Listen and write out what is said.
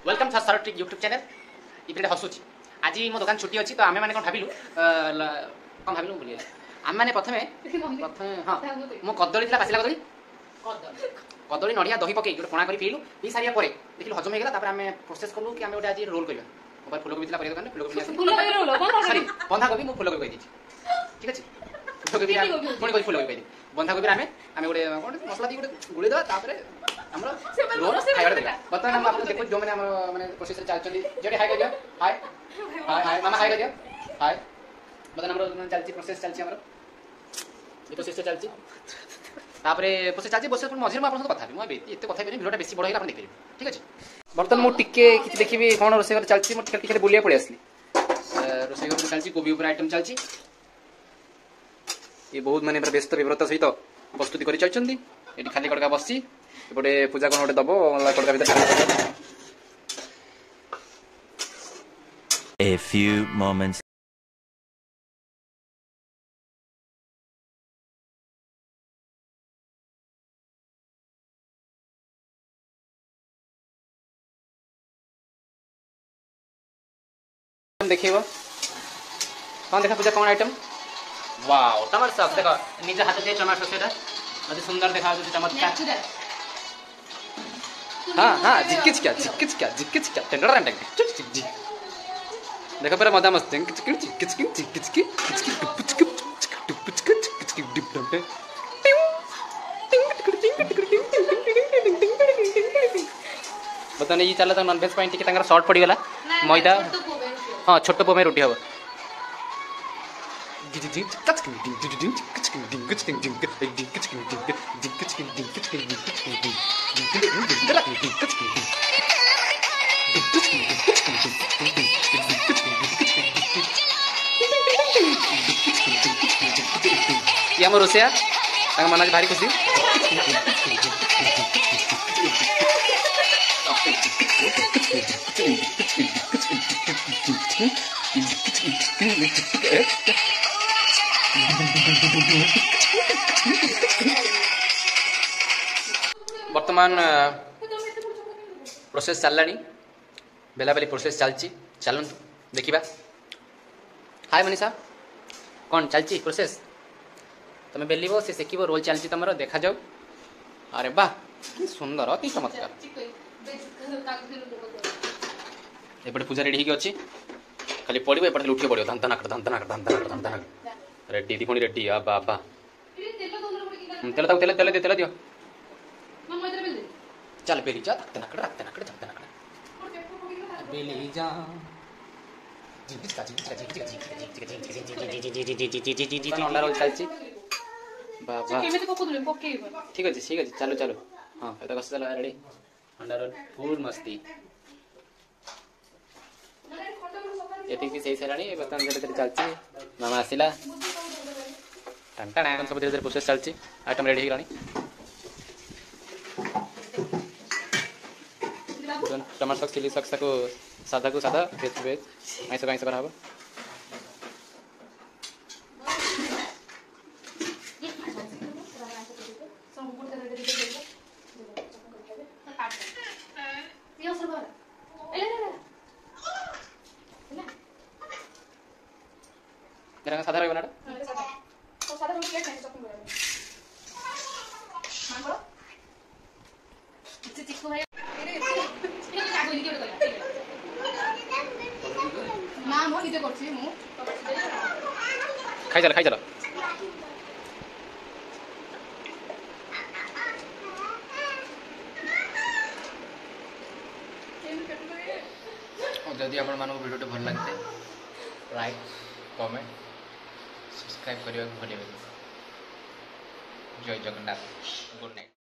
Welcome to सरल trick YouTube channel इपे हसुची आज मो दुकान छुट्टी अच्छी तो आम मैंने कौन भाविलु बोलिए आम मैंने प्रथमे हाँ मो कदली पाचिला कदली कदली नड़िया दही पकई गोटे पणा कर पीलु पी सारा पर देखिलु हजम होगा आम प्रोसेस कलु कि आम गोटे आज रोल करवा फुलकोबी परिया दुकान फुलकोबी सरी बंधाकोबी मुझे फुलकोबी कही ठीक अच्छे फुलकोबी पुणी फुलकोबी कही बंधाकोबी आम गोटे मसला दी गोटे गुड़ी देवा रोल खाइबा देगा बर्तमान हम आपको देखो जो मैंने प्रोसेस चलती जो हाई कर हाय हाय हाय मामा हाई कर हाय बर्तमान चलती प्रोसेस चलती प्रोसेस चलती प्रोसेस चलती बस मझे मुझे कथा मुझे कथा भिडियो बेसी बड़ होगा देखिए ठीक अच्छे बर्तमान मुझे टिके देखी कौन रोसे चलती मुझे बुलिया पड़े आसली रोसे घर चलती कोबी उपर आइटम चलती ये बहुत माने व्यस्त विव्रत सहित प्रस्तुति कर चलती ये खाली कड़का बस एपटे पूजा कौन गोटे दब कड़का भर A few moments देखिए कौन देखा पूजा कौन आइटम वाओ टमाटर सॉस देखो निज हाथ दे टमाटर सॉस एटा अति सुंदर देखा चमत्कार हाँ हाँ जिक्किच टेंडर जी देखो पूरा मजा मस्त बता ये चला नॉनवेज टे सर्ट पड़गला मैदा हाँ छोट पो में रोटी हम ये आम रोसैया मन आज भारी खुशी वर्तमान प्रोसेस चलला बेला बेली प्रोसेस चलती चलतु देखा हाय मनीषा कौन चलती प्रोसेस तुम बेल सी सेक रोल चलती तुम देखा जाऊ अरे वाह कि सुंदर अति चमत्कार एपटे पूजा रेडी होगी खाली पड़ो एपटे उठे पड़ो धंधनाक रेडी दीपुणी रेडी आबा आबा तेल दियो चल बेली जा बेली जा अंडा रोल चलती ठीक अच्छे चलो चलो हाँ कस चलो रेडी अंडा रोल फुल मस्ती ये सही सारा बर्तमान धीरे धीरे चलती मामा आसला सब धीरे धीरे प्रोसेस चलती आइटम रेडी हो टमाटर सॉस चिली सॉस को सादा वेज को वेज आइस को आइस कराब साधा रहा खाई चल जदि आपण मानक वीडियो भल लगे लाइक कमेंट सब्सक्राइब करने को भूलें। जय जगन्नाथ गुड नाइट।